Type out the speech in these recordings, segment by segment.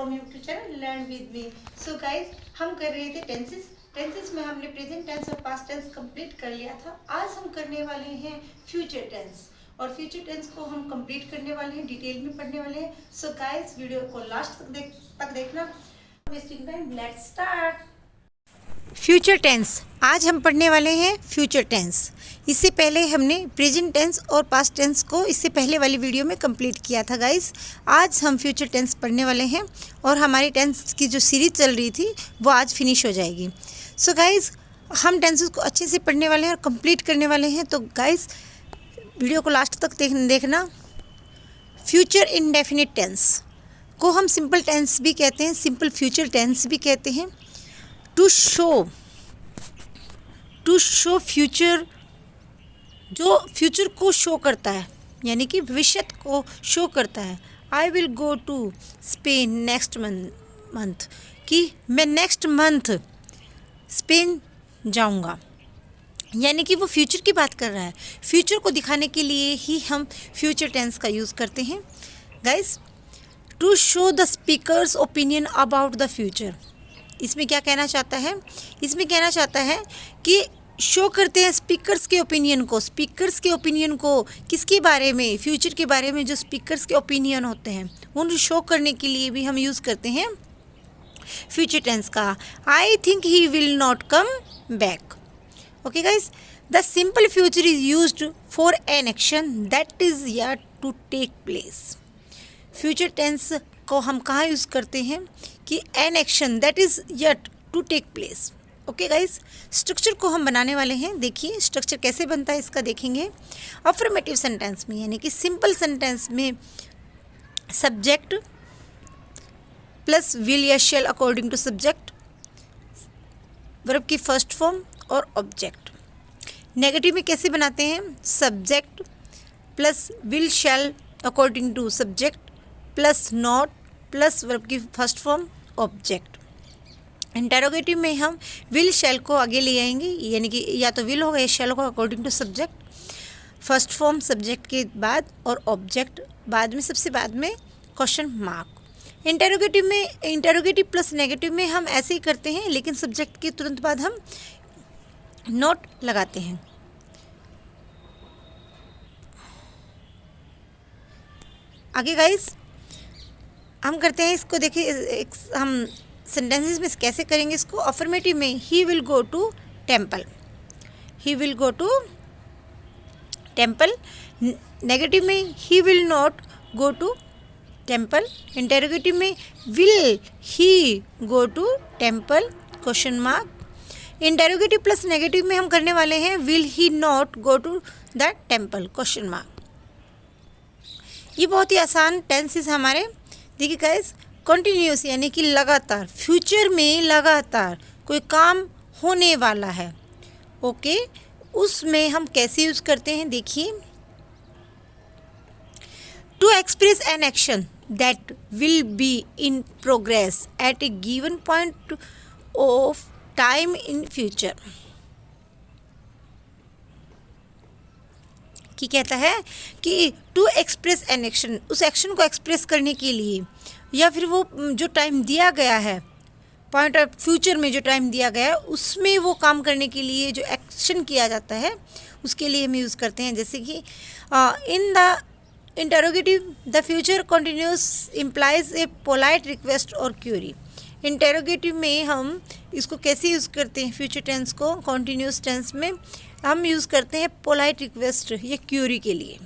From YouTube channel learn with me. So guys, हम कर रहे थे टेंसेस में हमने प्रेजेंट टेंस और पास्ट टेंस कंप्लीट कर लिया था। आज हम करने वाले हैं फ्यूचर टेंस, और फ्यूचर टेंस को हम कंप्लीट करने वाले हैं, डिटेल में पढ़ने वाले हैं। सो गाइस, वीडियो को लास्ट तक देखना। Wasting time, let's start. Future tense, आज हम पढ़ने वाले हैं फ्यूचर टेंस। इससे पहले हमने प्रेजेंट टेंस और पास्ट टेंस को इससे पहले वाली वीडियो में कंप्लीट किया था गाइस। आज हम फ्यूचर टेंस पढ़ने वाले हैं और हमारी टेंस की जो सीरीज चल रही थी वो आज फिनिश हो जाएगी। सो गाइस, हम टेंसेस को अच्छे से पढ़ने वाले हैं और कंप्लीट करने वाले हैं। तो गाइस, वीडियो को लास्ट तक देखना। फ्यूचर इंडेफिनिट टेंस को हम सिंपल टेंस भी कहते हैं, सिंपल फ्यूचर टेंस भी कहते हैं। टू शो फ्यूचर, जो फ्यूचर को शो करता है, यानी कि भविष्य को शो करता है। I will go to Spain next month, कि मैं नेक्स्ट मंथ स्पेन जाऊंगा, यानी कि वो फ्यूचर की बात कर रहा है। फ्यूचर को दिखाने के लिए ही हम फ्यूचर टेंस का यूज़ करते हैं guys. To show the speaker's opinion about the future, इसमें क्या कहना चाहता है? इसमें कहना चाहता है कि शो करते हैं स्पीकर्स के ओपिनियन को। स्पीकर्स के ओपिनियन को किसके बारे में? फ्यूचर के बारे में जो स्पीकर्स के ओपिनियन होते हैं उन शो करने के लिए भी हम यूज़ करते हैं फ्यूचर टेंस का। I think he will not come back. Okay guys, the simple future is used for an action that is yet to take place. Future tense को हम कहाँ यूज़ करते हैं? कि an action that is yet to take place. Okay guys, structure को हम बनाने वाले हैं। देखिए स्ट्रक्चर कैसे बनता है इसका देखेंगे। अफर्मेटिव सेंटेंस में, यानी कि सिंपल सेंटेंस में, सब्जेक्ट प्लस विल या shall according to subject, verb की फर्स्ट फॉर्म और ऑब्जेक्ट। नेगेटिव में कैसे बनाते हैं? Subject plus will shall according to subject plus not plus verb की फर्स्ट फॉर्म ऑब्जेक्ट। इंटेरोगेटिव में हम विल शेल को आगे ले आएंगे, यानी कि या तो विल होगा या शेल होगा according to subject, first form subject के बाद और ऑब्जेक्ट बाद में, सबसे बाद में क्वेश्चन मार्क। इंटेरोगेटिव में, इंटेरोगेटिव प्लस नेगेटिव में हम ऐसे ही करते हैं, लेकिन सब्जेक्ट के तुरंत बाद हम नोट लगाते हैं। आगे गाइस हम करते हैं इसको। देखिए हम सेंटेंसेस में कैसे करेंगे इसको। अफर्मेटिव में ही will go to temple, he will go to temple. Negative में ही will not go to temple. Interrogative में will he go to temple question mark. Interrogative plus negative में हम करने वाले हैं will he not go to the temple question mark. ये बहुत ही आसान टेंसेस हमारे। देखिए गाइस, कंटिन्यूस यानी कि लगातार, फ्यूचर में लगातार कोई काम होने वाला है, ओके, उसमें हम कैसे यूज़ करते हैं? देखिए, to express an action that will be in progress at a given point of time in future. कि कहता है कि टू एक्सप्रेस एन एक्शन, उस एक्शन को एक्सप्रेस करने के लिए, या फिर वो जो टाइम दिया गया है, पॉइंट ऑफ फ्यूचर में जो टाइम दिया गया है उसमें वो काम करने के लिए जो एक्शन किया जाता है उसके लिए हम यूज़ करते हैं। जैसे कि in the interrogative the future continuous implies A polite request और क्यूरी। इंटेरोगेटिव में हम इसको कैसे यूज़ करते हैं? फ्यूचर टेंस को कॉन्टीन्यूस टेंस में हम यूज़ करते हैं पोलाइट रिक्वेस्ट या क्यूरी के लिए।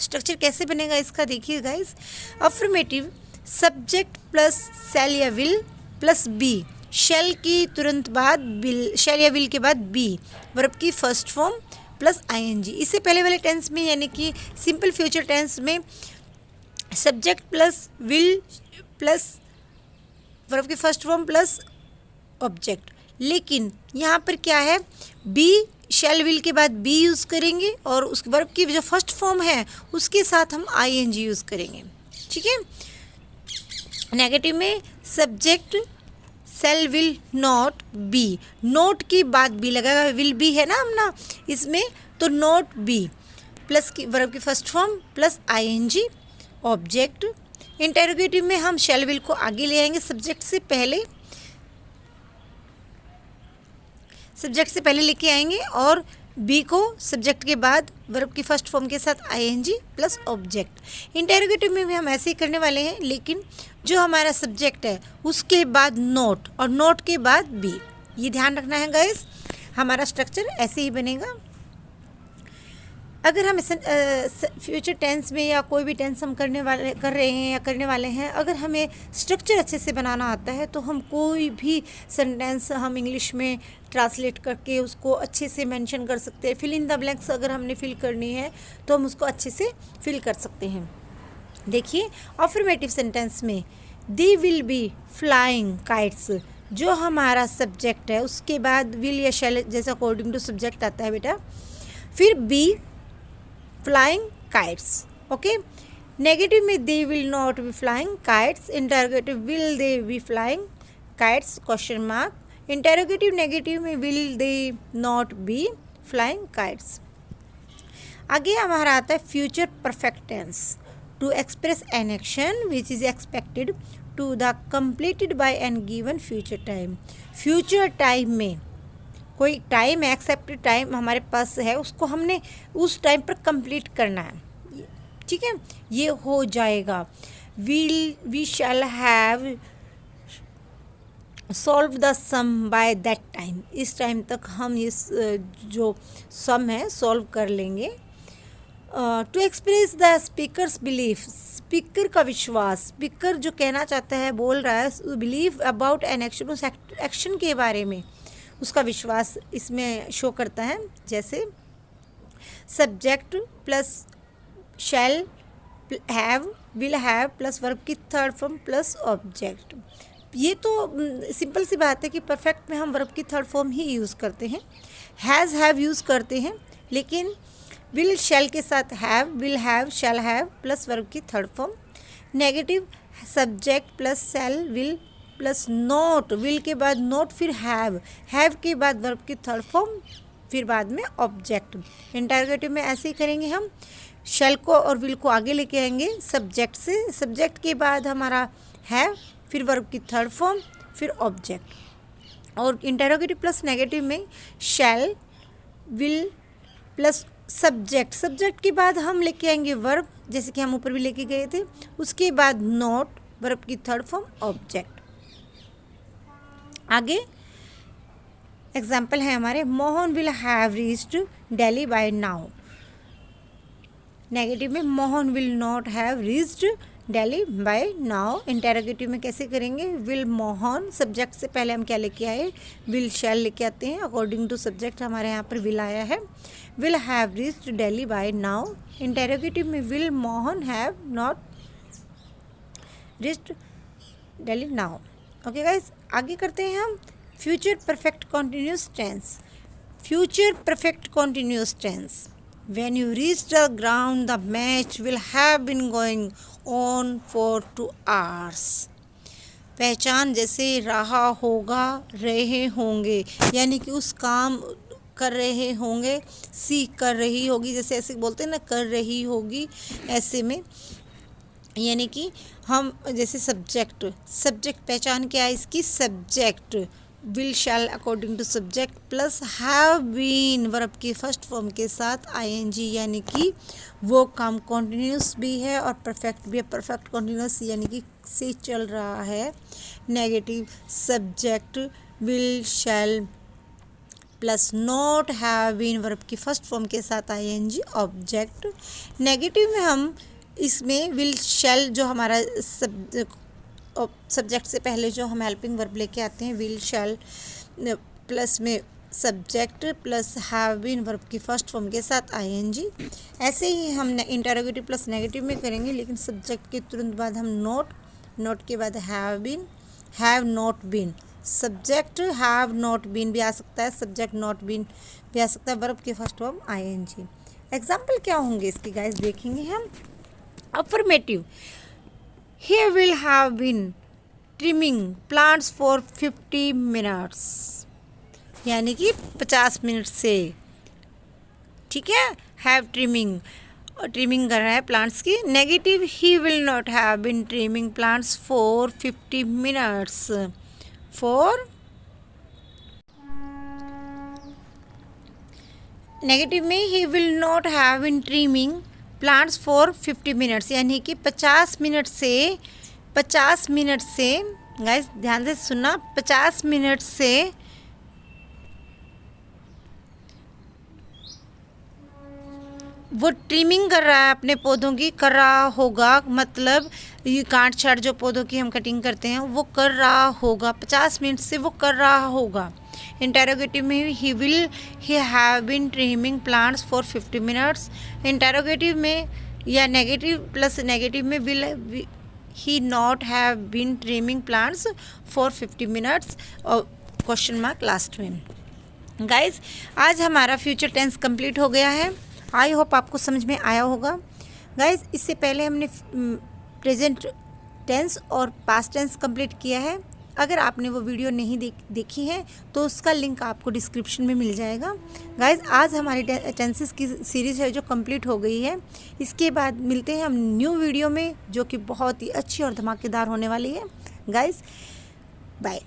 स्ट्रक्चर कैसे बनेगा इसका देखिए गाइस। अफर्मेटिव, सब्जेक्ट प्लस शैल या विल प्लस बी, शैल की तुरंत बाद विल, शैल या विल के बाद बी, वर्ब की फर्स्ट फॉर्म प्लस आईएनजी। इससे पहले वाले टेंस में, यानी कि सिंपल फ्यूचर टेंस में, subject plus will plus verb की फर्स्ट फॉर्म प्लस ऑब्जेक्ट। लेकिन यहाँ पर क्या है? बी, शैल विल के बाद बी यूज़ करेंगे और उस वर्ब की जो फर्स्ट फॉर्म है उसके साथ हम आईएनजी यूज़ करेंगे, ठीक है। नेगेटिव में subject shell will not B, note के बाद बी लगेगा, विल बी है ना अपना इसमें, तो नॉट बी प्लस की वर्ब की first form plus ING object. Interrogative में हम शैल विल को आगे ले आएंगे सब्जेक्ट से पहले लेके आएंगे और बी को सब्जेक्ट के बाद वर्ब की फर्स्ट फॉर्म के साथ आईएनजी प्लस ऑब्जेक्ट। इंटेरोगेटिव में भी हम ऐसे ही करने वाले हैं, लेकिन जो हमारा सब्जेक्ट है उसके बाद नोट और नोट के बाद बी, ये ध्यान रखना है गाइस। हमारा स्ट्रक्चर ऐसे ही बनेगा। अगर हम फ्यूचर टेंस में या कोई भी टेंस हम कर रहे हैं या करने वाले हैं, अगर हमें स्ट्रक्चर अच्छे से बनाना आता है तो हम कोई भी सेंटेंस हम इंग्लिश में ट्रांसलेट करके उसको अच्छे से मेंशन कर सकते हैं। फिल इन द ब्लैंक्स अगर हमने फिल करनी है तो हम उसको अच्छे से फिल कर सकते हैं। देखिए अफर्मेटिव सेंटेंस में they will be flying kites, जो हमारा सब्जेक्ट है उसके बाद विल या शैल जैसा अकॉर्डिंग टू सब्जेक्ट आता है बेटा, फिर be flying kites. Okay, negative में they will not be flying kites, interrogative will they be flying kites question mark, interrogative negative में will they not be flying kites. आगे हमारा आता है future perfect tense, to express an action which is expected to the completed by an given future time. Future time में कोई time है, accepted time हमारे पास है, उसको हमने उस टाइम पर कंप्लीट करना है, ठीक है, ये हो जाएगा। We shall have solved the sum by that time, इस टाइम तक हम इस जो सम है सॉल्व कर लेंगे। To express the speaker's belief, speaker का विश्वास, स्पीकर जो कहना चाहता है, बोल रहा है, बिलीव अबाउट एन एक्शन, उस एक्शन के बारे में उसका विश्वास इसमें शो करता है। जैसे subject plus shall have will have plus verb की थर्ड फॉर्म प्लस ऑब्जेक्ट। ये तो सिंपल सी बात है कि परफेक्ट में हम वर्ब की थर्ड फॉर्म ही यूज़ करते हैं, हैज़ हैव यूज़ करते हैं, लेकिन विल शैल के साथ have will have shall have plus verb की third form. Negative subject plus shall will plus not, will के बाद नोट, फिर हैव के बाद वर्ब की थर्ड फॉर्म, फिर बाद में ऑब्जेक्ट। इंटरोगेटिव में ऐसे ही करेंगे हम, शैल को और विल को आगे लेके आएंगे सब्जेक्ट से, सब्जेक्ट के बाद हमारा हैव, फिर वर्ब की थर्ड फॉर्म, फिर ऑब्जेक्ट। और इंटरोगेटिव प्लस नेगेटिव में शैल विल प्लस सब्जेक्ट के बाद हम लेके आएंगे वर्ब, जैसे कि हम ऊपर भी लेके गए थे, उसके बाद नोट, वर्ब की थर्ड फॉर्म, ऑब्जेक्ट। आगे एग्जाम्पल है हमारे, Mohan will have reached Delhi by now. Negative में Mohan will not have reached Delhi by now. Interrogative में कैसे करेंगे, विल मोहन, सब्जेक्ट से पहले हम क्या लेके आए, विल शैल लेके आते हैं, अकॉर्डिंग टू सब्जेक्ट हमारे यहाँ पर विल आया है। Will have reached Delhi by now. Interrogative में will Mohan have not reached Delhi now. Okay guys, आगे करते हैं हम future perfect continuous tense. Future perfect continuous tense, when you reach the ground the match will have been going on for 2 hours। पहचान जैसे रहा होगा, रहे होंगे, यानी कि उस काम कर रहे होंगे, सी कर रही होगी, जैसे ऐसे बोलते हैं ना, कर रही होगी, ऐसे में, यानी कि हम जैसे सब्जेक्ट पहचान क्या है इसकी, subject will shall according to subject plus have been verb की फर्स्ट फॉर्म के साथ आईएनजी, यानी कि वो काम कॉन्टिन्यूस भी है और परफेक्ट भी है। परफेक्ट कॉन्टिन्यूस यानी कि से चल रहा है। Negative subject will shall plus not have been verb की फर्स्ट फॉर्म के साथ आईएनजी, ऑब्जेक्ट। नेगेटिव में हम इसमें विल शैल जो हमारा सब्जेक्ट से पहले जो हम हेल्पिंग वर्ब लेके आते हैं, विल शैल प्लस में subject plus have been verb की फर्स्ट फॉर्म के साथ आईएनजी। ऐसे ही हम इंटरोगेटिव प्लस नेगेटिव में करेंगे, लेकिन सब्जेक्ट के तुरंत बाद हम नोट के बाद have been, have not been, subject have not been भी आ सकता है, सब्जेक्ट नॉट बीन भी आ सकता है, वर्ब की फर्स्ट फॉर्म आईएनजी। एग्जाम्पल क्या होंगे इसके गाइस, देखेंगे हम। Affirmative, he will have been trimming plants for 50 minutes, यानी कि 50 मिनट से, ठीक है, have trimming। ट्रिमिंग कर रहा है प्लांट्स की। Negative, he will not have been trimming plants for 50 minutes. For negative में ही will not have been trimming plants for 50 minutes, यानी कि 50 मिनट से गाइस ध्यान से सुनना, 50 मिनट से वो ट्रिमिंग कर रहा है अपने पौधों की, कर रहा होगा, मतलब ये काट छाट जो पौधों की हम कटिंग करते हैं वो कर रहा होगा, 50 मिनट से वो कर रहा होगा। इंटेरोगेटिव में he have been trimming plants for 50 minutes. Interrogative में या नेगेटिव प्लस नेगेटिव में will he not have been trimming plants for 50 minutes और क्वेश्चन मार्क लास्ट में। गाइज आज हमारा फ्यूचर टेंस कंप्लीट हो गया है। आई होप आपको समझ में आया होगा। गाइज इससे पहले हमने प्रेजेंट टेंस और पास्ट टेंस कंप्लीट किया है। अगर आपने वो वीडियो नहीं देखी है तो उसका लिंक आपको डिस्क्रिप्शन में मिल जाएगा। गाइज आज हमारी टेंसेस की सीरीज़ है जो कंप्लीट हो गई है। इसके बाद मिलते हैं हम न्यू वीडियो में जो कि बहुत ही अच्छी और धमाकेदार होने वाली है। Guys bye.